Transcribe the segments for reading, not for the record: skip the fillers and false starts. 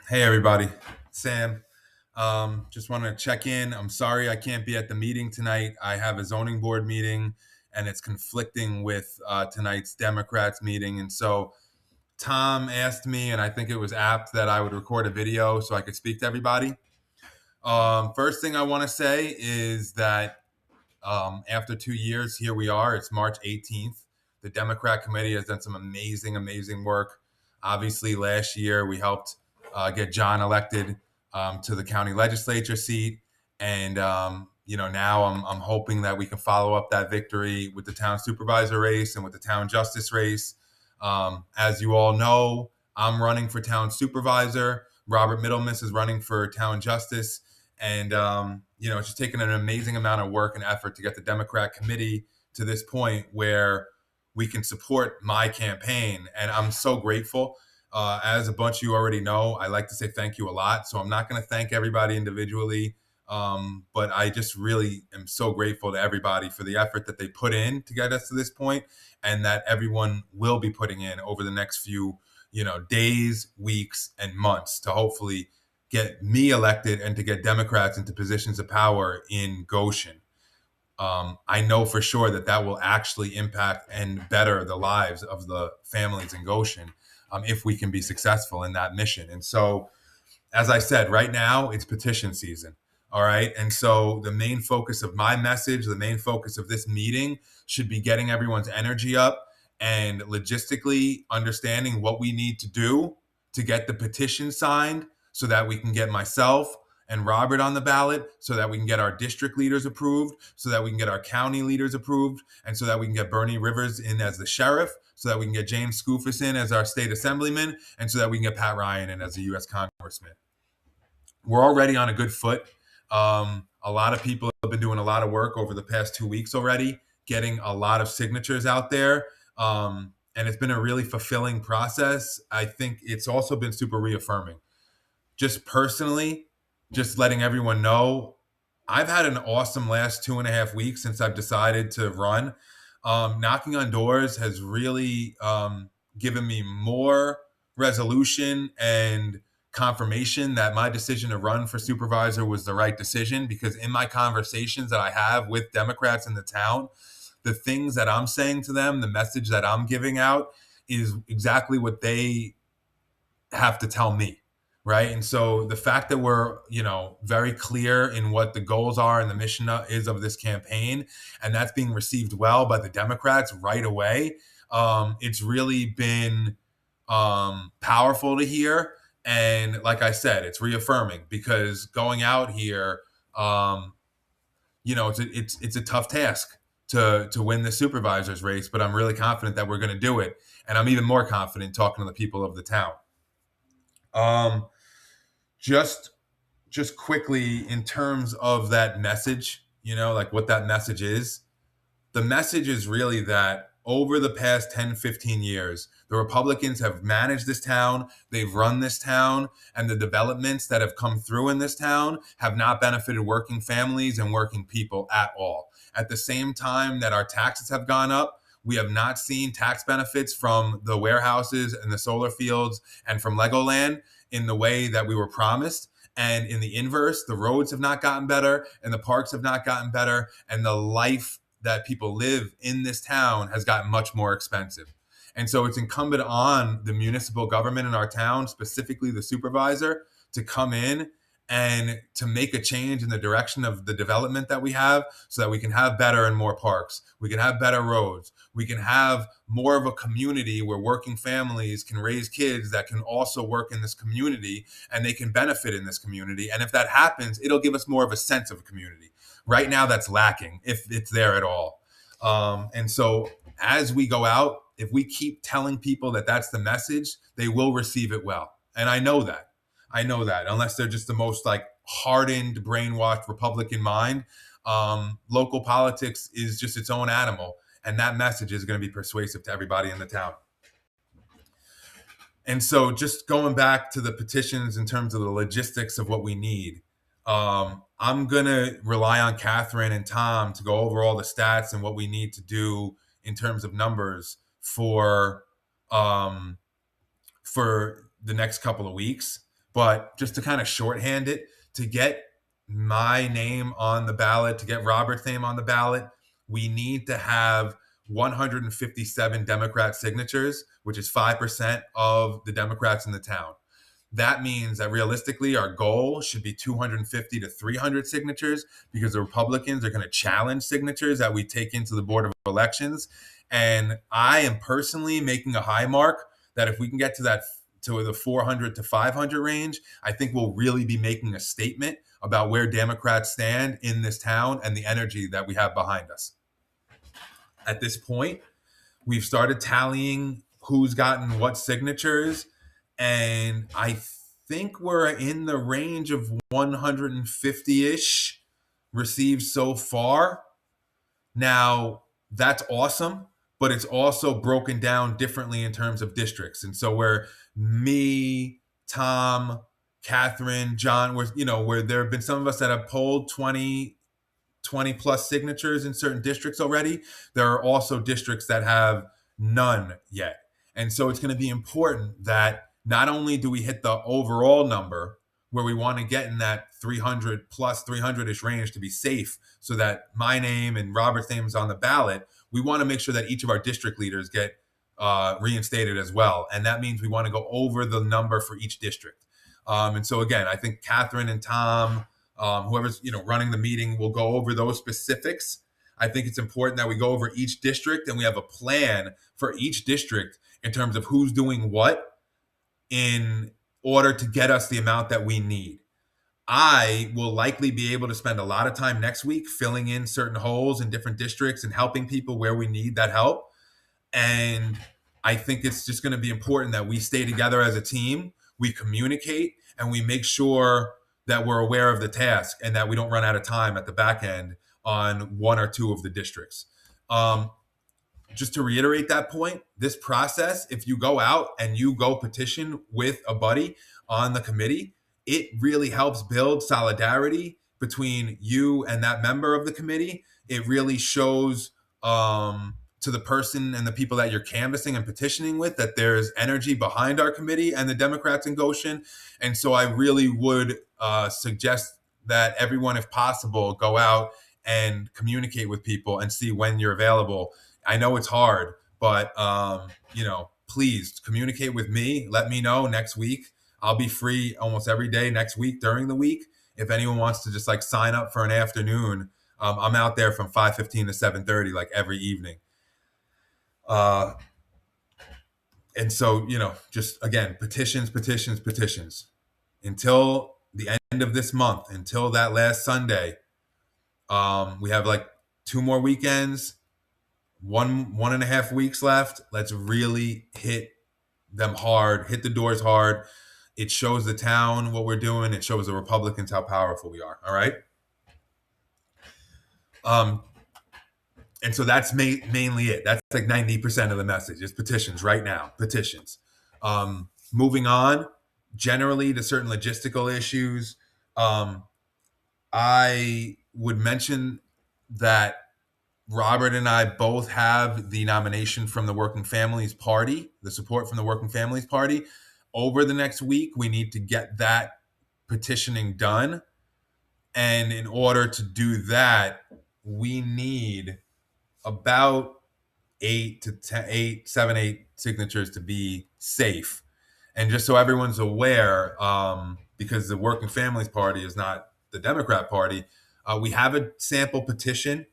Hey, everybody. Sam. Just want to check in. I'm sorry I can't be at the meeting tonight. I have a zoning board meeting and it's conflicting with tonight's Democrats meeting. And so Tom asked me, and I think it was apt that I would record a video so I could speak to everybody. First thing I want to say is that after 2 years, here we are. It's March 18th. The Democrat committee has done some amazing, amazing work. Obviously, last year we helped get John elected to the county legislature seat, and now I'm hoping that we can follow up that victory with the town supervisor race and with the town justice race. As you all know, I'm running for town supervisor. Robert Middlemiss is running for town justice. And, it's just taken an amazing amount of work and effort to get the Democrat committee to this point where we can support my campaign. And I'm so grateful. As a bunch of you already know, I like to say thank you a lot. So I'm not going to thank everybody individually. But I just really am so grateful to everybody for the effort that they put in to get us to this point, and that everyone will be putting in over the next few, days, weeks, and months to hopefully get me elected and to get Democrats into positions of power in Goshen. I know for sure that will actually impact and better the lives of the families in Goshen if we can be successful in that mission. And so, as I said, right now it's petition season. All right. And so the main focus of my message, the main focus of this meeting should be getting everyone's energy up and logistically understanding what we need to do to get the petition signed so that we can get myself and Robert on the ballot, so that we can get our district leaders approved, so that we can get our county leaders approved, and so that we can get Bernie Rivers in as the sheriff, so that we can get James Skoufis in as our state assemblyman, and so that we can get Pat Ryan in as a U.S. congressman. We're already on a good foot. A lot of people have been doing a lot of work over the past 2 weeks already, getting a lot of signatures out there. And it's been a really fulfilling process. I think it's also been super reaffirming. Just personally, just letting everyone know, I've had an awesome last 2.5 weeks since I've decided to run. Knocking on doors has really given me more resolution and confirmation that my decision to run for supervisor was the right decision, because in my conversations that I have with Democrats in the town, the things that I'm saying to them, the message that I'm giving out is exactly what they have to tell me. Right. And so the fact that we're, very clear in what the goals are and the mission is of this campaign, and that's being received well by the Democrats right away, it's really been powerful to hear. And like I said, it's reaffirming, because going out here, it's a tough task to win the supervisor's race, but I'm really confident that we're going to do it. And I'm even more confident talking to the people of the town. Just quickly, in terms of that message, like what that message is, the message is really that over the past 10, 15 years, the Republicans have managed this town, they've run this town, and the developments that have come through in this town have not benefited working families and working people at all. At the same time that our taxes have gone up, we have not seen tax benefits from the warehouses and the solar fields and from Legoland in the way that we were promised. And in the inverse, the roads have not gotten better and the parks have not gotten better, and the life that people live in this town has gotten much more expensive. And so it's incumbent on the municipal government in our town, specifically the supervisor, to come in and to make a change in the direction of the development that we have, so that we can have better and more parks. We can have better roads. We can have more of a community where working families can raise kids that can also work in this community, and they can benefit in this community. And if that happens, it'll give us more of a sense of community. Right now, that's lacking, if it's there at all. And so as we go out, if we keep telling people that that's the message, they will receive it well. And I know that. Unless they're just the most hardened, brainwashed Republican mind, local politics is just its own animal. And that message is going to be persuasive to everybody in the town. And so just going back to the petitions in terms of the logistics of what we need, I'm going to rely on Catherine and Tom to go over all the stats and what we need to do in terms of numbers for the next couple of weeks. But just to kind of shorthand it, to get my name on the ballot, to get Robert's name on the ballot, we need to have 157 Democrat signatures, which is 5% of the Democrats in the town. That means that realistically, our goal should be 250 to 300 signatures, because the Republicans are going to challenge signatures that we take into the Board of Elections. And I am personally making a high mark that if we can get to the 400 to 500 range, I think we'll really be making a statement about where Democrats stand in this town and the energy that we have behind us. At this point, we've started tallying who's gotten what signatures, and I think we're in the range of 150-ish received so far. Now, that's awesome, but it's also broken down differently in terms of districts. And so where me, Tom, Catherine, John, where there have been some of us that have polled 20 plus signatures in certain districts already, there are also districts that have none yet. And so it's going to be important that not only do we hit the overall number where we want to get in that 300 plus 300-ish range to be safe so that my name and Robert's name is on the ballot, we want to make sure that each of our district leaders get reinstated as well. And that means we want to go over the number for each district. And so again, I think Catherine and Tom, whoever's running the meeting, will go over those specifics. I think it's important that we go over each district and we have a plan for each district in terms of who's doing what in order to get us the amount that we need. I will likely be able to spend a lot of time next week filling in certain holes in different districts and helping people where we need that help. And I think it's just going to be important that we stay together as a team, we communicate, and we make sure that we're aware of the task and that we don't run out of time at the back end on one or two of the districts. Just to reiterate that point, this process, if you go out and you go petition with a buddy on the committee, it really helps build solidarity between you and that member of the committee. It really shows to the person and the people that you're canvassing and petitioning with that there's energy behind our committee and the Democrats in Goshen. And so I really would suggest that everyone, if possible, go out and communicate with people and see when you're available. I know it's hard, but please communicate with me. Let me know next week. I'll be free almost every day next week during the week. If anyone wants to just sign up for an afternoon, I'm out there from 5:15 to 7:30 every evening. And so just again, petitions until the end of this month, until that last Sunday. We have 2 more weekends. 1.5 weeks left. Let's really hit them hard, hit the doors hard. It shows the town what we're doing. It shows the Republicans how powerful we are. All right. And so that's mainly it. That's 90% of the message is petitions right now. Petitions. Moving on, generally to certain logistical issues. I would mention that Robert and I both have the nomination from the Working Families Party, the support from the Working Families Party. Over the next week, we need to get that petitioning done. And in order to do that, we need about 8 signatures to be safe. And just so everyone's aware, because the Working Families Party is not the Democrat Party, we have a sample petition.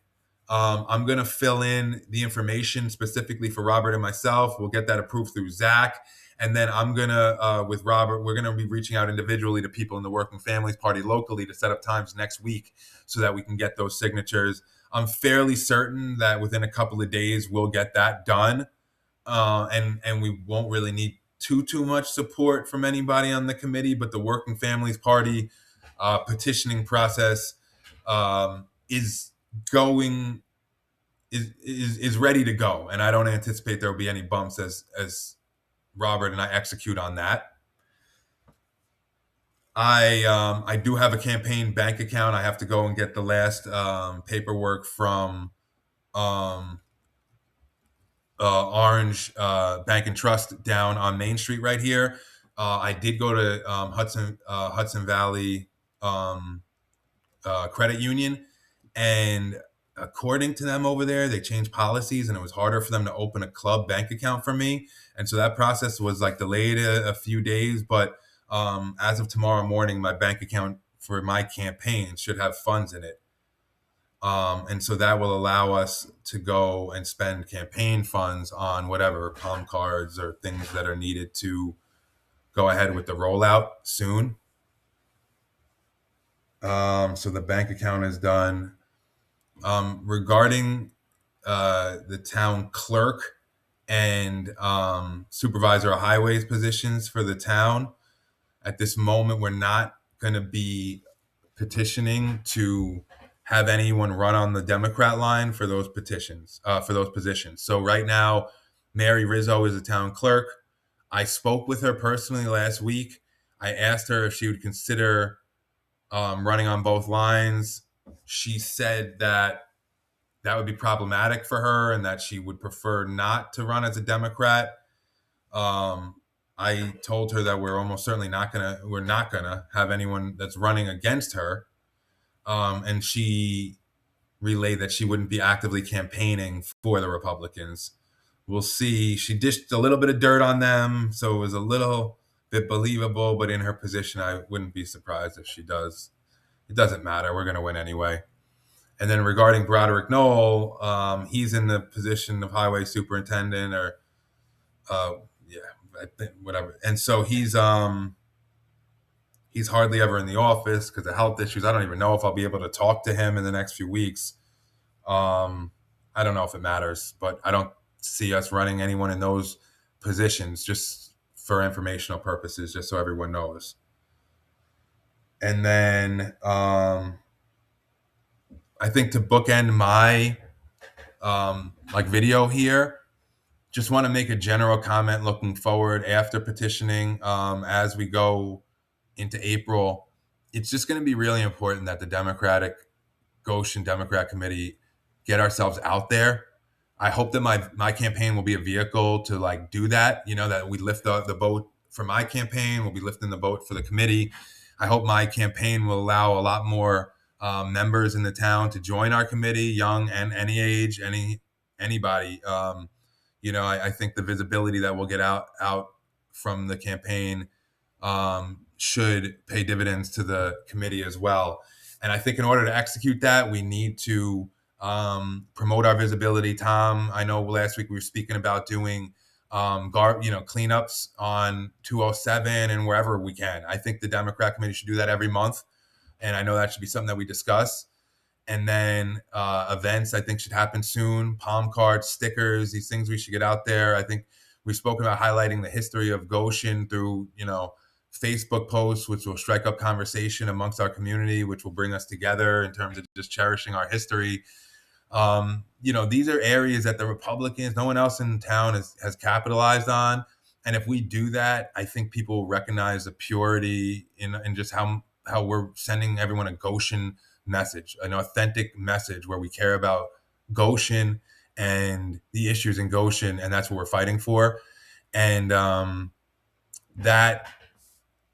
I'm going to fill in the information specifically for Robert and myself. We'll get that approved through Zach. And then I'm going to, with Robert, we're going to be reaching out individually to people in the Working Families Party locally to set up times next week so that we can get those signatures. I'm fairly certain that within a couple of days, we'll get that done. And we won't really need too much support from anybody on the committee, but the Working Families Party petitioning process is ready to go, and I don't anticipate there will be any bumps as Robert and I execute on that. I do have a campaign bank account. I have to go and get the last paperwork from Orange Bank and Trust down on Main Street right here. I did go to Hudson Valley um, Credit Union, and according to them over there, they changed policies, and it was harder for them to open a club bank account for me, and so that process was like delayed a few days. But as of tomorrow morning, my bank account for my campaign should have funds in it. And so that will allow us to go and spend campaign funds on whatever palm cards or things that are needed to go ahead with the rollout soon. So the bank account is done. Regarding the town clerk and supervisor of highways positions for the town, at this moment, we're not going to be petitioning to have anyone run on the Democrat line for those positions. So right now, Mary Rizzo is the town clerk. I spoke with her personally last week. I asked her if she would consider running on both lines. She said that would be problematic for her and that she would prefer not to run as a Democrat. I told her that we're almost certainly not gonna have anyone that's running against her. And she relayed that she wouldn't be actively campaigning for the Republicans. We'll see. She dished a little bit of dirt on them, so it was a little bit believable, but in her position, I wouldn't be surprised if she does. It doesn't matter. We're going to win anyway. And then regarding Broderick Knoll, he's in the position of highway superintendent or, yeah, I think whatever. And so he's hardly ever in the office because of health issues. I don't even know if I'll be able to talk to him in the next few weeks. I don't know if it matters, but I don't see us running anyone in those positions just for informational purposes, just so everyone knows. And then I think to bookend my video here, just want to make a general comment looking forward after petitioning as we go into April. It's just going to be really important that the Goshen Democrat Committee get ourselves out there. I hope that my campaign will be a vehicle to like do that, that we lift the boat for my campaign. We'll be lifting the boat for the committee. I hope my campaign will allow a lot more members in the town to join our committee, young and any age, anybody. I think the visibility that we'll get out from the campaign should pay dividends to the committee as well. And I think in order to execute that, we need to promote our visibility. Tom, I know last week we were speaking about doing cleanups on 207 and wherever we can. I think the Democrat committee should do that every month. And I know that should be something that we discuss. And then events, I think, should happen soon. Palm cards, stickers, these things we should get out there. I think we've spoken about highlighting the history of Goshen through, Facebook posts, which will strike up conversation amongst our community, which will bring us together in terms of just cherishing our history. These are areas that the Republicans, no one else in town has capitalized on. And if we do that, I think people will recognize the purity in just how we're sending everyone a Goshen message, an authentic message where we care about Goshen and the issues in Goshen, and that's what we're fighting for. And that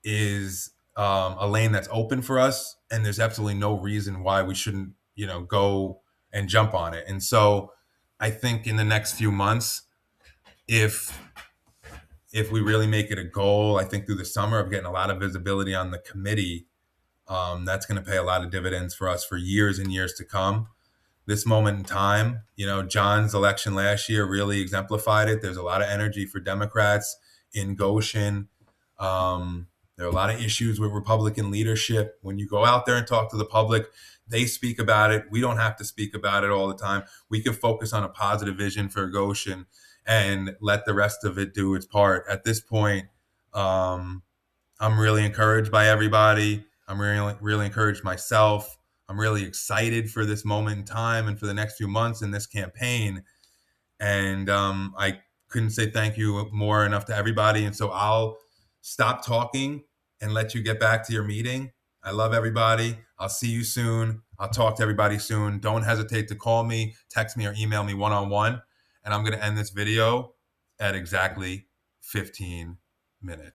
is a lane that's open for us, and there's absolutely no reason why we shouldn't, go and jump on it. And so I think in the next few months, if we really make it a goal, I think through the summer of getting a lot of visibility on the committee, that's going to pay a lot of dividends for us for years and years to come. This moment in time, John's election last year really exemplified it. There's a lot of energy for Democrats in Goshen. There are a lot of issues with Republican leadership. When you go out there and talk to the public, they speak about it. We don't have to speak about it all the time. We can focus on a positive vision for Goshen and let the rest of it do its part. At this point, I'm really encouraged by everybody. I'm really, really encouraged myself. I'm really excited for this moment in time and for the next few months in this campaign. And I couldn't say thank you more enough to everybody. And so I'll stop talking and let you get back to your meeting. I love everybody. I'll see you soon. I'll talk to everybody soon. Don't hesitate to call me, text me, or email me one-on-one. And I'm going to end this video at exactly 15 minutes.